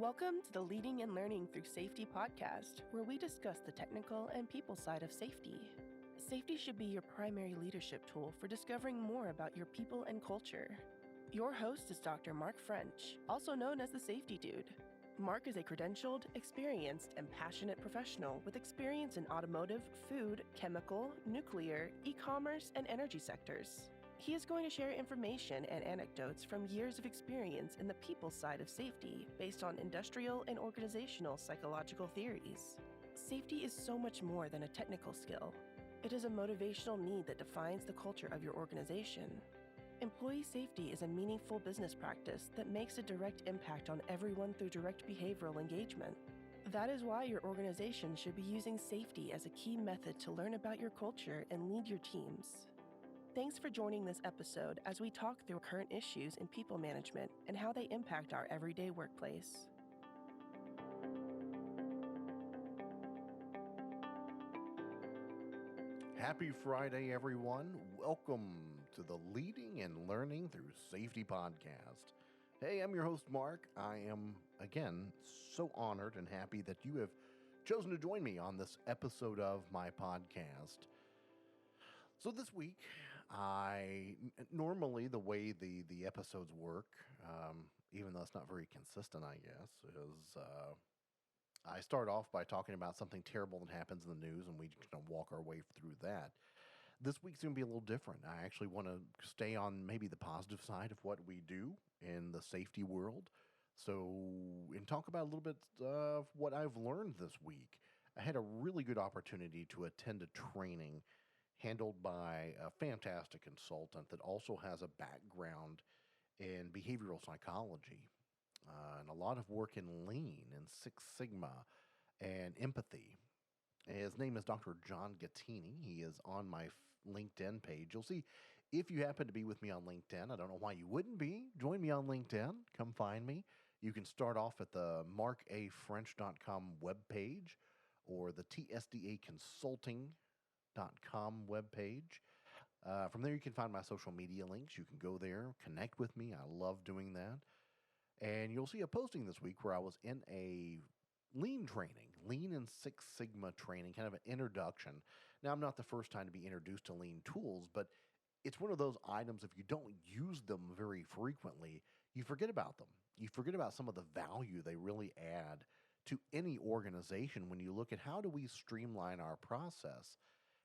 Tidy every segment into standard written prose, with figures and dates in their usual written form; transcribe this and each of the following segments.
Welcome to the Leading and Learning Through Safety podcast, where we discuss the technical and people side of safety. Safety should be your primary leadership tool for discovering more about your people and culture. Your host is Dr. Mark French, also known as the Safety Dude. Mark is a credentialed, experienced, and passionate professional with experience in automotive, food, chemical, nuclear, e-commerce, and energy sectors. He is going to share information and anecdotes from years of experience in the people side of safety based on industrial and organizational psychological theories. Safety is so much more than a technical skill. It is a motivational need that defines the culture of your organization. Employee safety is a meaningful business practice that makes a direct impact on everyone through direct behavioral engagement. That is why your organization should be using safety as a key method to learn about your culture and lead your teams. Thanks for joining this episode as we talk through current issues in people management and how they impact our everyday workplace. Happy Friday, everyone. Welcome to the Leading and Learning Through Safety podcast. Hey, I'm your host, Mark. I am, again, so honored and happy that you have chosen to join me on this episode of my podcast. So this week, normally the way the episodes work, even though it's not very consistent, I guess, is I start off by talking about something terrible that happens in the news, and we kind of walk our way through that. This week's going to be a little different. I actually want to stay on maybe the positive side of what we do in the safety world. And talk about a little bit of what I've learned this week. I had a really good opportunity to attend a training handled by a fantastic consultant that also has a background in behavioral psychology and a lot of work in Lean and Six Sigma and empathy. His name is Dr. John Gattini. He is on my LinkedIn page. You'll see if you happen to be with me on LinkedIn. I don't know why you wouldn't be. Join me on LinkedIn. Come find me. You can start off at the markafrench.com webpage or the tsdaconsulting.com webpage. From there, you can find my social media links. You can go there, connect with me. I love doing that. And you'll see a posting this week where I was in a Lean training, Lean and Six Sigma training, kind of an introduction. Now, I'm not the first time to be introduced to Lean tools, but it's one of those items, if you don't use them very frequently, you forget about them. You forget about some of the value they really add to any organization when you look at how do we streamline our process.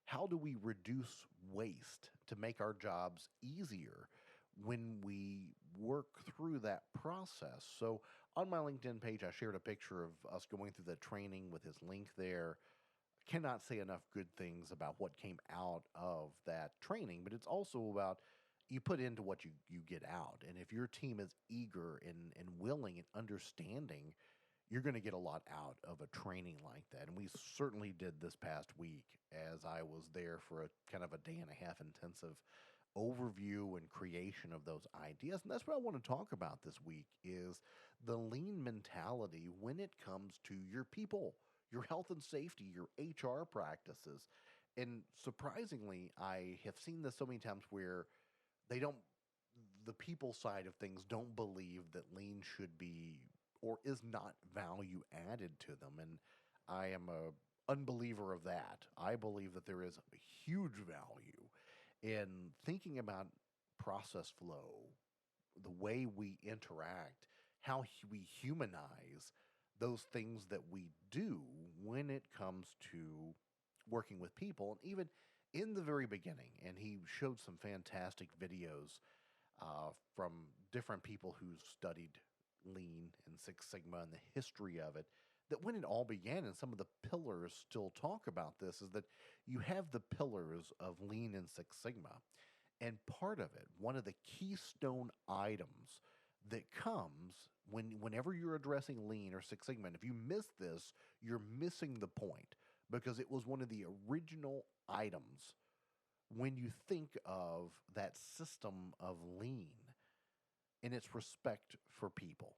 How do we reduce waste to make our jobs easier when we work through that process? So on my LinkedIn page, I shared a picture of us going through that training with his link there. I cannot say enough good things about what came out of that training, but it's also about you put into what you get out. And if your team is eager and willing and understanding, you're going to get a lot out of a training like that. And we certainly did this past week as I was there for a kind of a day and a half intensive overview and creation of those ideas. And that's what I want to talk about this week is the lean mentality when it comes to your people, your health and safety, your HR practices. And surprisingly, I have seen this so many times where the people side of things don't believe that lean should be or is not value added to them. And I am a unbeliever of that. I believe that there is a huge value in thinking about process flow, the way we interact, how we humanize those things that we do when it comes to working with people. And even in the very beginning, and he showed some fantastic videos from different people who studied Lean and Six Sigma and the history of it, that when it all began, and some of the pillars still talk about this, is that you have the pillars of Lean and Six Sigma. And part of it, one of the keystone items that comes whenever you're addressing Lean or Six Sigma, and if you miss this, you're missing the point, because it was one of the original items when you think of that system of Lean in its respect for people.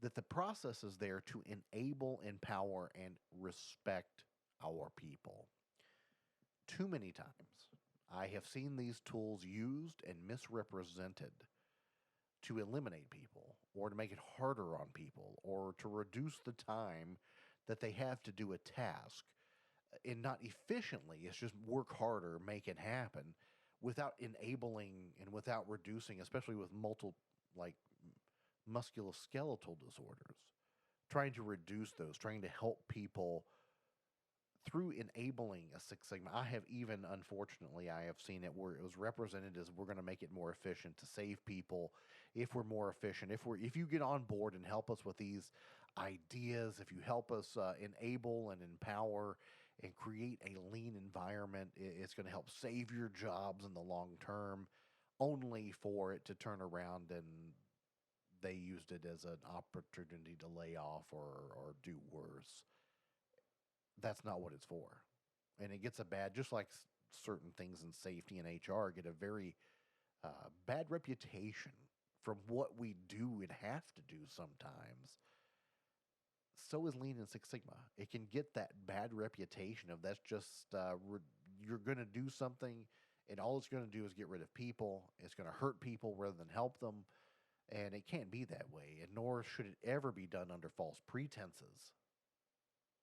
That the process is there to enable, empower, and respect our people. Too many times, I have seen these tools used and misrepresented to eliminate people or to make it harder on people or to reduce the time that they have to do a task and not efficiently. It's just work harder, make it happen without enabling and without reducing, especially with multiple like musculoskeletal disorders, trying to reduce those, trying to help people through enabling a Six Sigma. I have even, unfortunately, I have seen it where it was represented as we're going to make it more efficient to save people if we're more efficient. If you get on board and help us with these ideas, if you help us enable and empower and create a lean environment, it's going to help save your jobs in the long term. Only for it to turn around and they used it as an opportunity to lay off or do worse. That's not what it's for. And it gets a bad, just like certain things in safety and HR get a very bad reputation from what we do and have to do sometimes. So is Lean and Six Sigma. It can get that bad reputation of that's just, you're going to do something and all it's going to do is get rid of people. It's going to hurt people rather than help them. And it can't be that way. And nor should it ever be done under false pretenses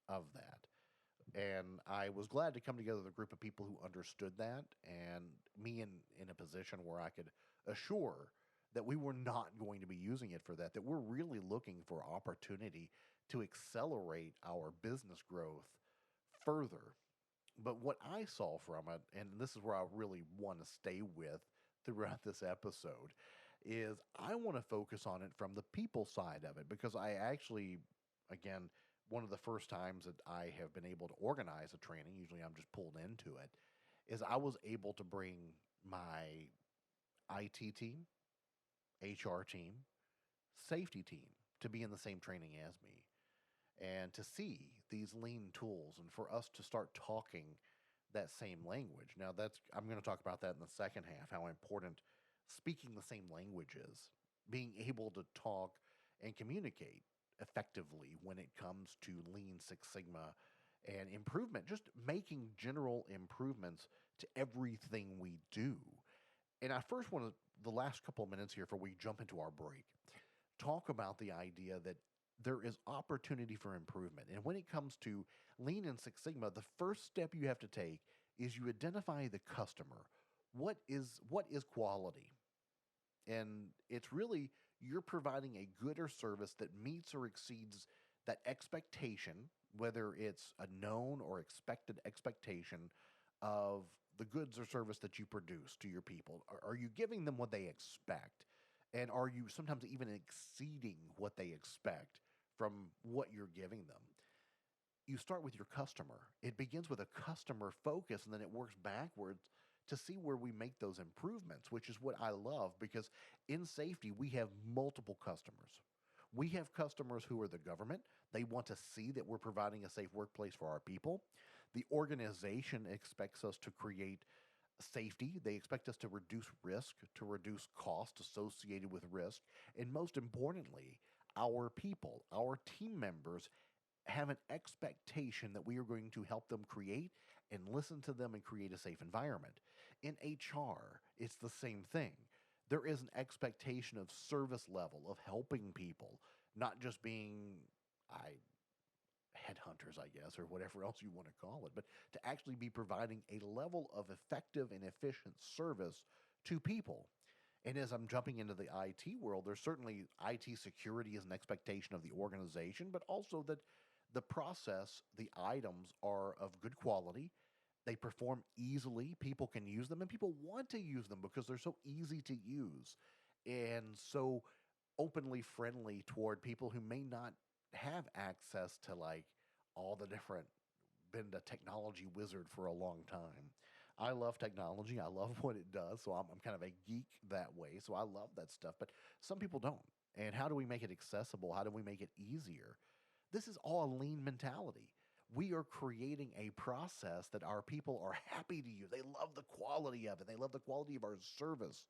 of that. And I was glad to come together with a group of people who understood that and me in a position where I could assure that we were not going to be using it for that, that we're really looking for opportunity to accelerate our business growth further. But what I saw from it, and this is where I really want to stay with throughout this episode, is I want to focus on it from the people side of it because I actually, again, one of the first times that I have been able to organize a training, usually I'm just pulled into it, is I was able to bring my IT team, HR team, safety team to be in the same training as me and to see these lean tools and for us to start talking that same language. Now that's I'm going to talk about that in the second half, how important speaking the same language is, being able to talk and communicate effectively when it comes to Lean Six Sigma and improvement, just making general improvements to everything we do. And I first want to, the last couple of minutes here before we jump into our break, talk about the idea that there is opportunity for improvement. And when it comes to Lean and Six Sigma, the first step you have to take is you identify the customer. What is quality? And it's really you're providing a good or service that meets or exceeds that expectation, whether it's a known or expected expectation of the goods or service that you produce to your people. Are you giving them what they expect? And are you sometimes even exceeding what they expect from what you're giving them? You start with your customer. It begins with a customer focus and then it works backwards to see where we make those improvements, which is what I love because in safety, we have multiple customers. We have customers who are the government. They want to see that we're providing a safe workplace for our people. The organization expects us to create safety. They expect us to reduce risk, to reduce cost associated with risk. And most importantly, our people, our team members have an expectation that we are going to help them create and listen to them and create a safe environment. In HR, it's the same thing. There is an expectation of service level, of helping people, not just being I headhunters, I guess, or whatever else you want to call it, but to actually be providing a level of effective and efficient service to people. And as I'm jumping into the IT world, there's certainly IT security is an expectation of the organization, but also that the process, the items are of good quality. They perform easily. People can use them and people want to use them because they're so easy to use and so openly friendly toward people who may not have access to like all the different, been a technology wizard for a long time. I love technology. I love what it does. So I'm kind of a geek that way. So I love that stuff. But some people don't. And how do we make it accessible? How do we make it easier? This is all a lean mentality. We are creating a process that our people are happy to use. They love the quality of it. They love the quality of our service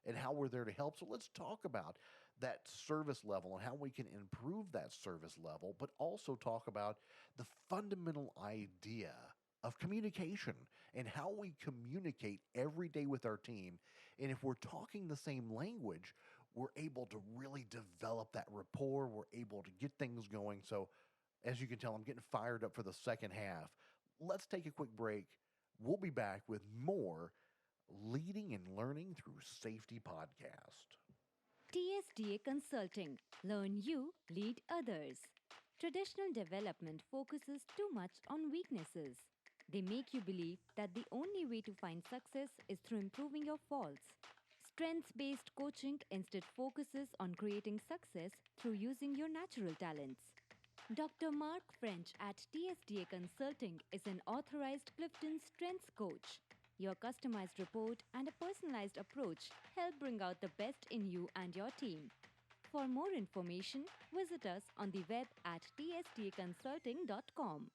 and how we're there to help. So let's talk about that service level and how we can improve that service level, but also talk about the fundamental idea of communication and how we communicate every day with our team. And if we're talking the same language, we're able to really develop that rapport. We're able to get things going. So, as you can tell, I'm getting fired up for the second half. Let's take a quick break. We'll be back with more Leading and Learning Through Safety podcast. TSDA Consulting. Learn you, lead others. Traditional development focuses too much on weaknesses. They make you believe that the only way to find success is through improving your faults. Strengths based coaching instead focuses on creating success through using your natural talents. Dr. Mark French at TSDA Consulting is an authorized Clifton Strengths coach. Your customized report and a personalized approach help bring out the best in you and your team. For more information, visit us on the web at tsdaconsulting.com.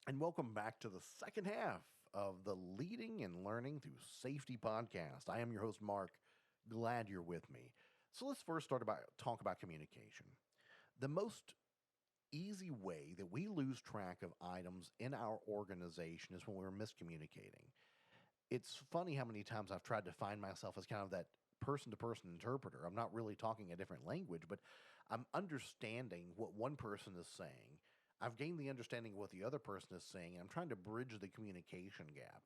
And welcome back to the second half of the Leading and Learning Through Safety podcast. I am your host, Mark. Glad you're with me. So let's first talk about communication. The most easy way that we lose track of items in our organization is when we're miscommunicating. It's funny how many times I've tried to find myself as kind of that person to person interpreter. I'm not really talking a different language, but I'm understanding what one person is saying. I've gained the understanding of what the other person is saying, and I'm trying to bridge the communication gap.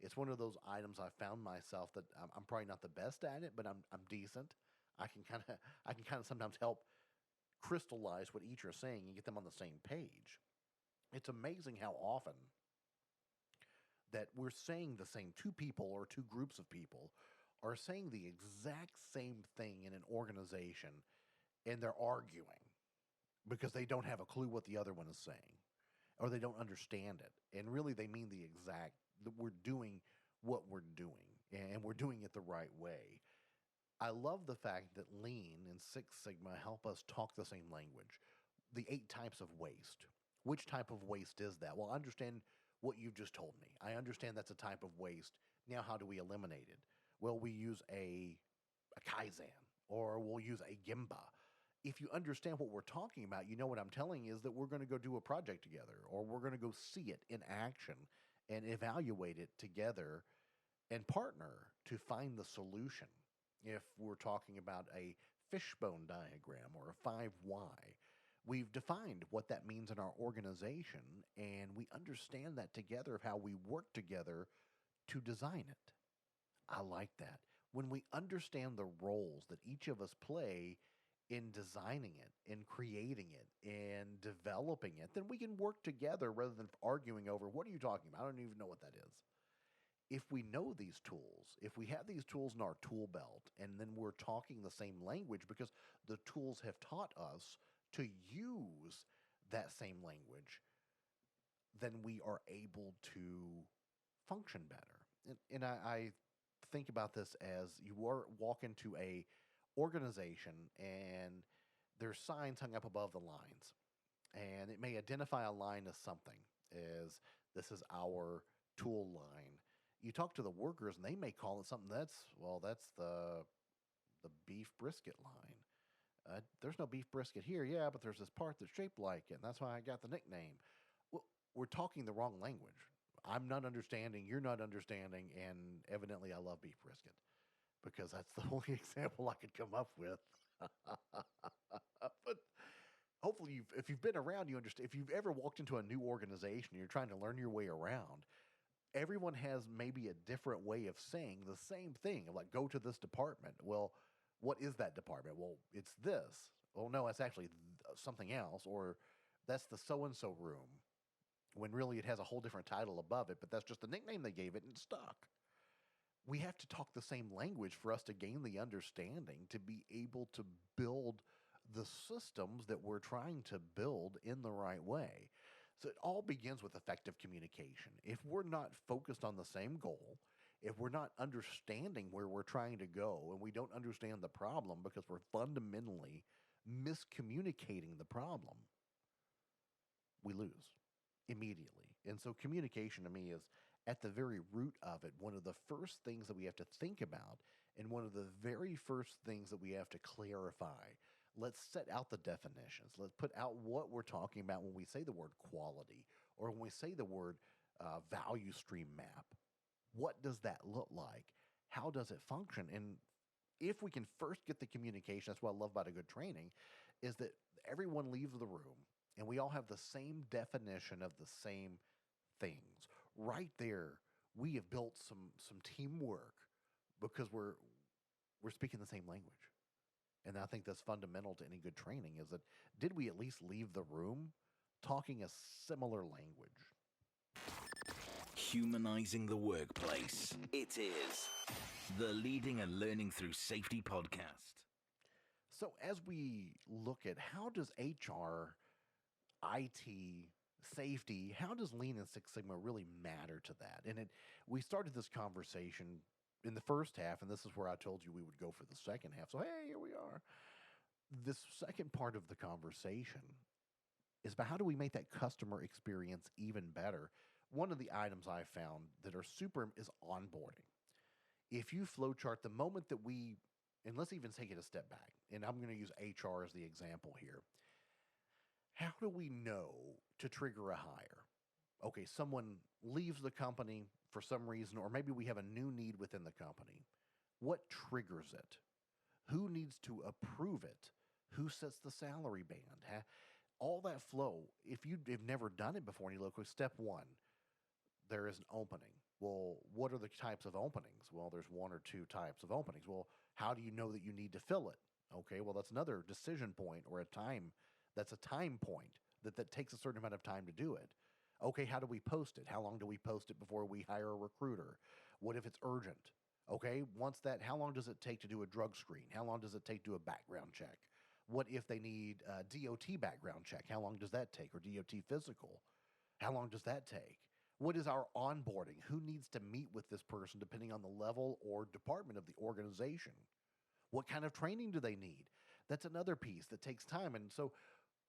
It's one of those items I found myself that I'm probably not the best at it, but I'm decent. I can kind of sometimes help crystallize what each are saying and get them on the same page. It's amazing how often that we're saying the same two people or two groups of people are saying the exact same thing in an organization, and they're arguing because they don't have a clue what the other one is saying or they don't understand it. And really they mean the exact that we're doing what we're doing and we're doing it the right way. I love the fact that Lean and Six Sigma help us talk the same language. The 8 types of waste. Which type of waste is that? Well, I understand what you've just told me. I understand that's a type of waste. Now, how do we eliminate it? Well, we use a Kaizen or we'll use a Gemba. If you understand what we're talking about, you know what I'm telling you is that we're going to go do a project together or we're going to go see it in action and evaluate it together and partner to find the solution. If we're talking about a fishbone diagram or a 5 why, we've defined what that means in our organization and we understand that together of how we work together to design it. I like that. When we understand the roles that each of us play in designing it, in creating it, in developing it, then we can work together rather than arguing over what are you talking about? I don't even know what that is. If we know these tools, if we have these tools in our tool belt, and then we're talking the same language because the tools have taught us to use that same language, then we are able to function better. And I think about this as you walk into a organization and there's signs hung up above the lines, and it may identify a line as something as this is our tool line. You talk to the workers and they may call it something that's the beef brisket line. There's no beef brisket here, yeah, but there's this part that's shaped like it, and that's why I got the nickname. Well, we're talking the wrong language. I'm not understanding, you're not understanding, and evidently I love beef brisket because that's the only example I could come up with. But hopefully, if you've been around, you understand. If you've ever walked into a new organization, and you're trying to learn your way around. Everyone has maybe a different way of saying the same thing. Like, go to this department. Well, what is that department? Well, it's this. Well, no, it's actually something else. Or that's the so-and-so room. When really it has a whole different title above it, but that's just the nickname they gave it and it stuck. We have to talk the same language for us to gain the understanding to be able to build the systems that we're trying to build in the right way. So it all begins with effective communication. If we're not focused on the same goal, if we're not understanding where we're trying to go and we don't understand the problem because we're fundamentally miscommunicating the problem, we lose immediately. And so communication to me is at the very root of it, one of the first things that we have to think about and one of the very first things that we have to clarify. Let's set out the definitions. Let's put out what we're talking about when we say the word quality or when we say the word value stream map. What does that look like? How does it function? And if we can first get the communication, that's what I love about a good training, is that everyone leaves the room and we all have the same definition of the same things. Right there, we have built some teamwork because we're speaking the same language. And I think that's fundamental to any good training is that did we at least leave the room talking a similar language? Humanizing the workplace. It is the Leading and Learning Through Safety podcast. So as we look at how does HR, IT, safety, how does Lean and Six Sigma really matter to that? And we started this conversation in the first half, and this is where I told you we would go for the second half. So hey, here we are. This second part of the conversation is about how do we make that customer experience even better. One of the items I found that are super is onboarding. If you flowchart the moment that and let's even take it a step back, and I'm going to use HR as the example here. How do we know to trigger a hire? Okay, someone leaves the company for some reason, or maybe we have a new need within the company. What triggers it? Who needs to approve it? Who sets the salary band? All that flow. If you've never done it before and you look, step one, there is an opening. Well, what are the types of openings? Well, there's one or two types of openings. Well, how do you know that you need to fill it? Okay, well, that's another decision point or a time. That's a time point that takes a certain amount of time to do it. Okay, how do we post it? How long do we post it before we hire a recruiter? What if it's urgent? Okay, once that, how long does it take to do a drug screen? How long does it take to do a background check? What if they need a DOT background check? How long does that take? Or DOT physical? How long does that take? What is our onboarding? Who needs to meet with this person depending on the level or department of the organization? What kind of training do they need? That's another piece that takes time. And so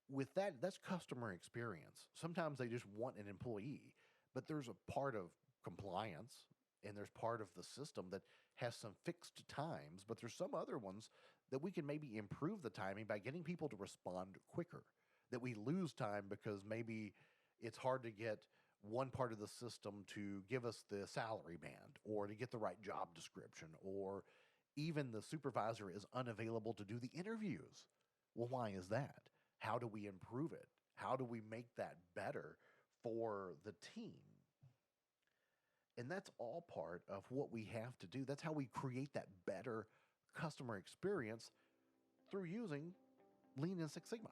with that, that's customer experience. Sometimes they just want an employee, but there's a part of compliance and there's part of the system that has some fixed times, but there's some other ones that we can maybe improve the timing by getting people to respond quicker, that we lose time because maybe it's hard to get one part of the system to give us the salary band or to get the right job description, or even the supervisor is unavailable to do the interviews. Well, why is that? How do we improve it? How do we make that better for the team? And that's all part of what we have to do. That's how we create that better customer experience through using Lean and Six Sigma.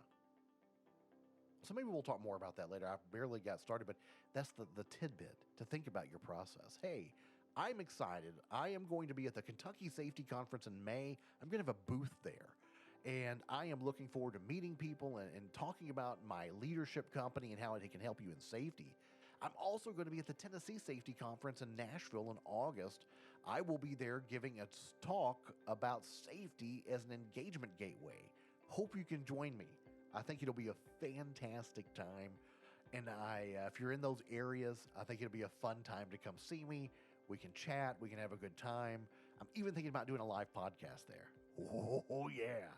So maybe we'll talk more about that later. I barely got started, but that's the tidbit to think about your process. Hey, I'm excited. I am going to be at the Kentucky Safety Conference in May. I'm going to have a booth there. And I am looking forward to meeting people and talking about my leadership company and how it can help you in safety. I'm also going to be at the Tennessee Safety Conference in Nashville in August. I will be there giving a talk about safety as an engagement gateway. Hope you can join me. I think it'll be a fantastic time. And if you're in those areas, I think it'll be a fun time to come see me. We can chat. We can have a good time. I'm even thinking about doing a live podcast there. Oh, yeah.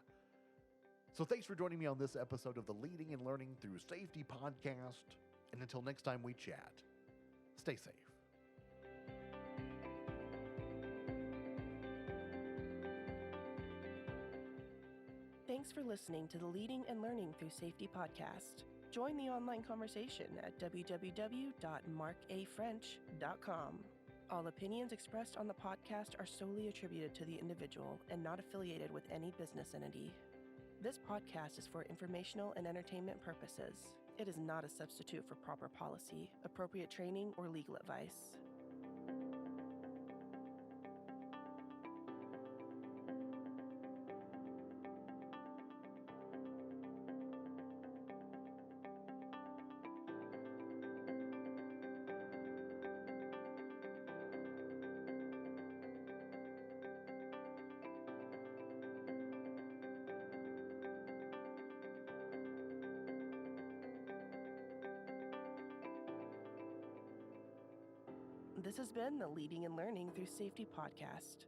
So thanks for joining me on this episode of the Leading and Learning Through Safety podcast. And until next time we chat, stay safe. Thanks for listening to the Leading and Learning Through Safety podcast. Join the online conversation at www.markafrench.com. All opinions expressed on the podcast are solely attributed to the individual and not affiliated with any business entity. This podcast is for informational and entertainment purposes. It is not a substitute for proper policy, appropriate training, or legal advice. This has been the Leading and Learning Through Safety podcast.